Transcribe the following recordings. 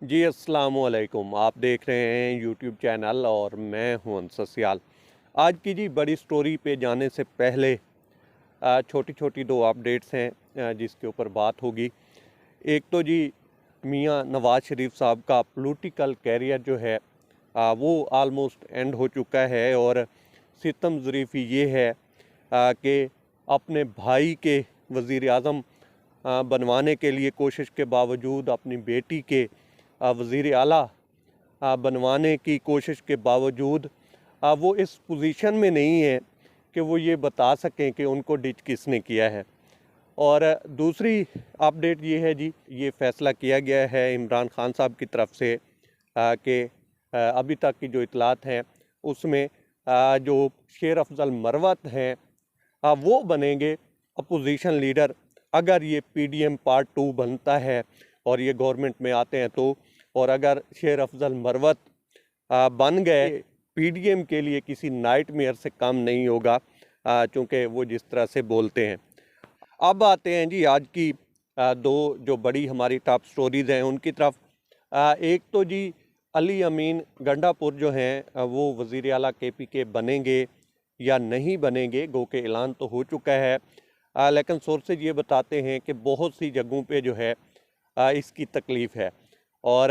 जी अस्सलामुअलैकुम। आप देख रहे हैं यूट्यूब चैनल और मैं हूं अंसर सियाल। आज की जी बड़ी स्टोरी पे जाने से पहले छोटी छोटी दो अपडेट्स हैं जिसके ऊपर बात होगी। एक तो जी मियां नवाज शरीफ साहब का पॉलिटिकल कैरियर जो है वो आलमोस्ट एंड हो चुका है और सितम ज़रीफ़ी ये है कि अपने भाई के वज़ीर आज़म बनवाने के लिए कोशिश के बावजूद अपनी बेटी के वज़ीर आला बनवाने की कोशिश के बावजूद वो इस पोजीशन में नहीं है कि वो ये बता सकें कि उनको डिच किसने किया है। और दूसरी अपडेट ये है जी, ये फ़ैसला किया गया है इमरान खान साहब की तरफ से कि अभी तक की जो इतलात हैं उसमें जो शेर अफजल मरवत हैं वो बनेंगे अपोजिशन लीडर अगर ये पीडीएम पार्ट 2 बनता है और ये गवर्नमेंट में आते हैं तो। और अगर शेर अफजल मरवत बन गए पीडीएम के लिए किसी नाइटमेयर से कम नहीं होगा चूँकि वो जिस तरह से बोलते हैं। अब आते हैं जी आज की दो जो बड़ी हमारी टॉप स्टोरीज़ हैं उनकी तरफ। एक तो जी अली अमीन गंडापुर जो हैं वो वज़ीर आला केपी के बनेंगे या नहीं बनेंगे, गो के ऐलान तो हो चुका है। लेकिन सोर्सेज ये बताते हैं कि बहुत सी जगहों पे जो है इसकी तकलीफ़ है। और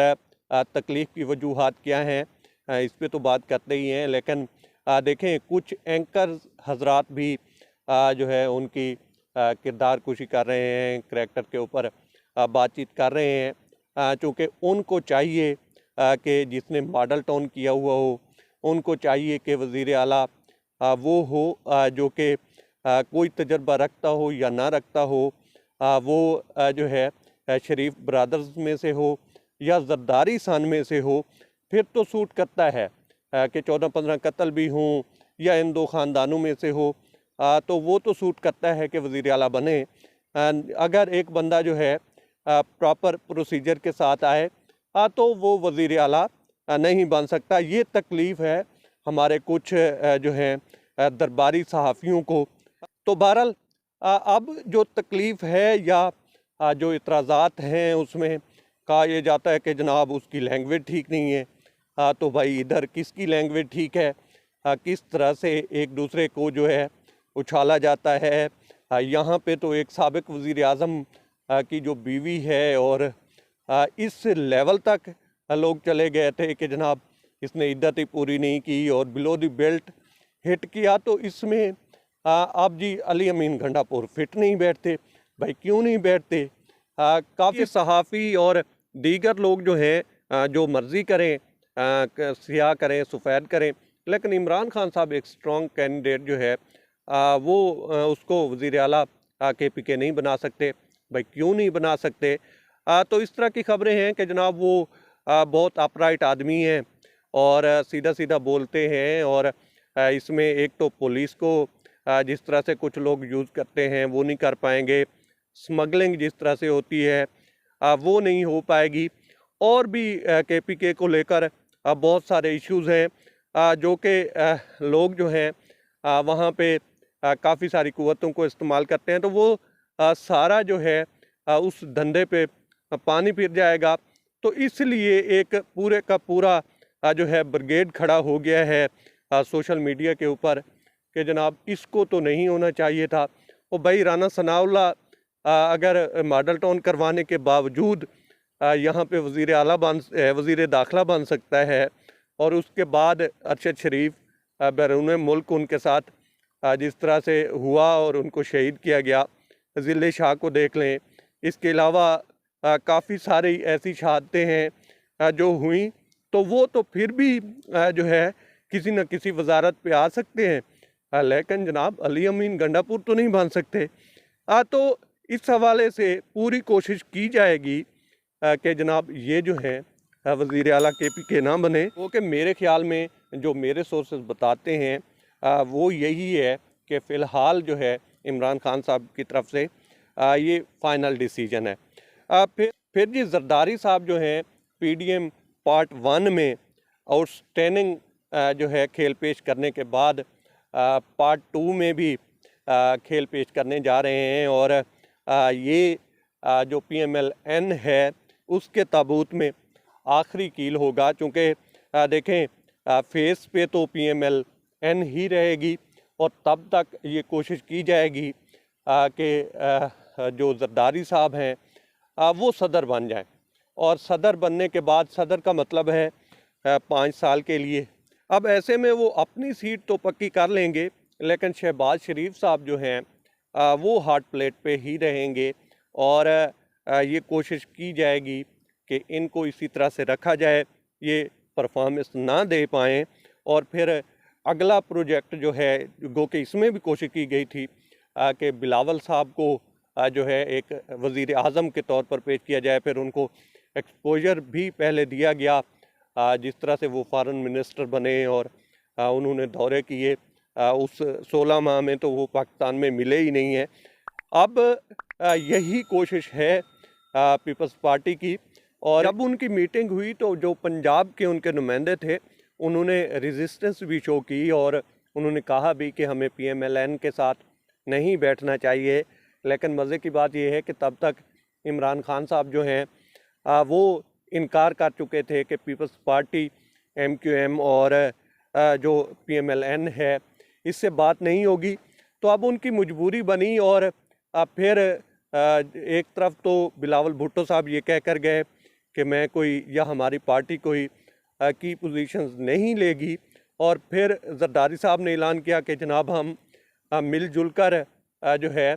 तकलीफ़ की वजूहात क्या हैं इस पे तो बात करते ही हैं, लेकिन देखें कुछ एंकर हजरात भी जो है उनकी किरदार कुशी कर रहे हैं, करैक्टर के ऊपर बातचीत कर रहे हैं चूँकि उनको चाहिए कि जिसने मॉडल टाउन किया हुआ हो, उनको चाहिए कि वज़ीर आला वो हो जो कि कोई तजर्बा रखता हो या ना रखता हो, वो जो है शरीफ ब्रदर्स में से हो या जरदारी सान में से हो, फिर तो सूट करता है कि 14-15 कत्ल भी हों या इन दो ख़ानदानों में से हो तो वो तो सूट करता है कि वज़ीर आला बने। अगर एक बंदा जो है प्रॉपर प्रोसीजर के साथ आए तो वो वज़ीर आला नहीं बन सकता। ये तकलीफ़ है हमारे कुछ जो हैं दरबारी सहाफ़ियों को। तो बहरहाल अब जो तकलीफ़ है या जो इतराज़ात हैं उसमें कहा यह जाता है कि जनाब उसकी लैंग्वेज ठीक नहीं है। तो भाई इधर किसकी लैंग्वेज ठीक है? किस तरह से एक दूसरे को जो है उछाला जाता है। यहाँ पे तो एक साबिक़ वज़ीर आज़म की जो बीवी है और इस लेवल तक लोग चले गए थे कि जनाब इसने इद्दत ही पूरी नहीं की और बिलो द बेल्ट हिट किया। तो इसमें अब जी अली अमीन गंडापुर फिट नहीं बैठते। भाई क्यों नहीं बैठते? काफ़ी सहाफ़ी और दीगर लोग जो हैं जो मर्ज़ी करें सियाह करें सफ़ेद करें, लेकिन इमरान खान साहब एक स्ट्रॉन्ग कैंडिडेट जो है वो उसको वज़ीर आला केपी के नहीं बना सकते। भाई क्यों नहीं बना सकते? तो इस तरह की खबरें हैं कि जनाब वो बहुत अपराइट आदमी हैं और सीधा सीधा बोलते हैं। और इसमें एक तो पुलिस को जिस तरह से कुछ लोग यूज़ करते हैं वो नहीं कर पाएंगे, स्मगलिंग जिस तरह से होती है वो नहीं हो पाएगी। और भी केपीके को लेकर बहुत सारे इश्यूज़ हैं जो कि लोग जो हैं वहाँ पे काफ़ी सारी कुव्वतों को इस्तेमाल करते हैं। तो वो सारा जो है उस धंधे पे पानी फिर जाएगा। तो इसलिए एक पूरे का पूरा जो है ब्रिगेड खड़ा हो गया है सोशल मीडिया के ऊपर कि जनाब इसको तो नहीं होना चाहिए था। और भाई राना सनाउल्लाह अगर मॉडल टाउन करवाने के बावजूद यहाँ पे वज़ीर दाखिला बन सकता है और उसके बाद अरशद शरीफ बैरून मुल्क उनके साथ जिस तरह से हुआ और उनको शहीद किया गया, ज़िले शाह को देख लें। इसके अलावा काफ़ी सारी ऐसी शहादतें हैं जो हुई, तो वो तो फिर भी जो है किसी न किसी वजारत पे आ सकते हैं, लेकिन जनाब अली अमीन गंडापुर तो नहीं बन सकते। तो इस हवाले से पूरी कोशिश की जाएगी कि जनाब ये जो है वज़ीर आला केपी के ना बने। वो कि मेरे ख़्याल में जो मेरे सोर्सेज बताते हैं वो यही है कि फ़िलहाल जो है इमरान खान साहब की तरफ से ये फ़ाइनल डिसीजन है। फिर जी जरदारी साहब जो हैं पीडीएम पार्ट 1 में आउटस्टैंडिंग जो है खेल पेश करने के बाद पार्ट 2 में भी खेल पेश करने जा रहे हैं। और ये जो पीएमएलएन है उसके ताबूत में आखिरी कील होगा, चूँकि देखें फेस पे तो PMLN ही रहेगी और तब तक ये कोशिश की जाएगी कि जो जरदारी साहब हैं वो सदर बन जाएं। और सदर बनने के बाद, सदर का मतलब है 5 साल के लिए। अब ऐसे में वो अपनी सीट तो पक्की कर लेंगे, लेकिन शहबाज शरीफ साहब जो हैं वो हार्ड प्लेट पे ही रहेंगे और ये कोशिश की जाएगी कि इनको इसी तरह से रखा जाए, ये परफॉर्मेंस ना दे पाएँ और फिर अगला प्रोजेक्ट जो है, गो कि इसमें भी कोशिश की गई थी कि बिलावल साहब को जो है एक वज़ीर आज़म के तौर पर पेश किया जाए, फिर उनको एक्सपोजर भी पहले दिया गया जिस तरह से वो फॉरेन मिनिस्टर बने और उन्होंने दौरे किए। उस 16 माह में तो वो पाकिस्तान में मिले ही नहीं हैं। अब यही कोशिश है पीपल्स पार्टी की। और जब उनकी मीटिंग हुई तो जो पंजाब के उनके नुमाइंदे थे, उन्होंने रेजिस्टेंस भी शो की और उन्होंने कहा भी कि हमें PMLN के साथ नहीं बैठना चाहिए। लेकिन मज़े की बात यह है कि तब तक इमरान खान साहब जो हैं वो इनकार कर चुके थे कि पीपल्स पार्टी MQM और जो PMLN है इससे बात नहीं होगी। तो अब उनकी मजबूरी बनी और फिर एक तरफ तो बिलावल भुट्टो साहब ये कह कर गए कि मैं कोई, या हमारी पार्टी कोई की पोजीशंस नहीं लेगी, और फिर जरदारी साहब ने ऐलान किया कि जनाब हम मिलजुल कर जो है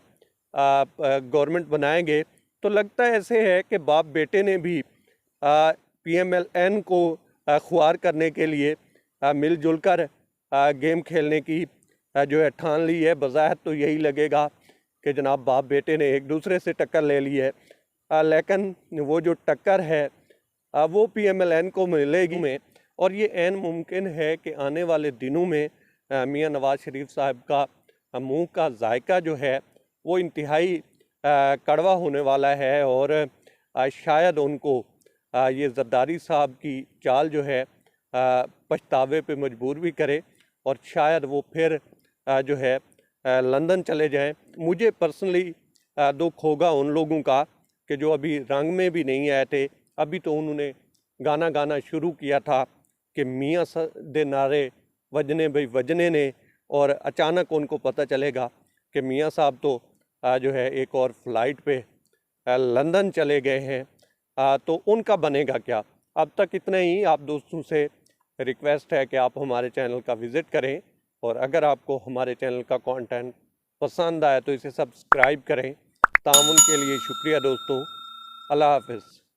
गवर्नमेंट बनाएंगे। तो लगता है ऐसे है कि बाप बेटे ने भी PMLN को ख्वार करने के लिए मिलजुल कर गेम खेलने की जो है ठान ली है। बज़ाहिर तो यही लगेगा कि जनाब बाप बेटे ने एक दूसरे से टक्कर ले ली है, लेकिन वो जो टक्कर है वो PMLN को मिलेगी में। और ये ऐन मुमकिन है कि आने वाले दिनों में मियां नवाज शरीफ साहब का मुंह का जायका जो है वो इंतहाई कड़वा होने वाला है और शायद उनको ये जरदारी साहब की चाल जो है पछतावे पे मजबूर भी करे और शायद वो फिर जो है लंदन चले जाएं। मुझे पर्सनली दुख होगा उन लोगों का कि जो अभी रंग में भी नहीं आए थे। अभी तो उन्होंने गाना गाना शुरू किया था कि मियाँ दे नारे वजने भाई वजने ने, और अचानक उनको पता चलेगा कि मियाँ साहब तो जो है एक और फ्लाइट पे लंदन चले गए हैं। तो उनका बनेगा क्या। अब तक इतना ही। आप दोस्तों से रिक्वेस्ट है कि आप हमारे चैनल का विज़िट करें और अगर आपको हमारे चैनल का कंटेंट पसंद आए तो इसे सब्सक्राइब करें। तामुन के लिए शुक्रिया दोस्तों। अल्लाह हाफ़िज़।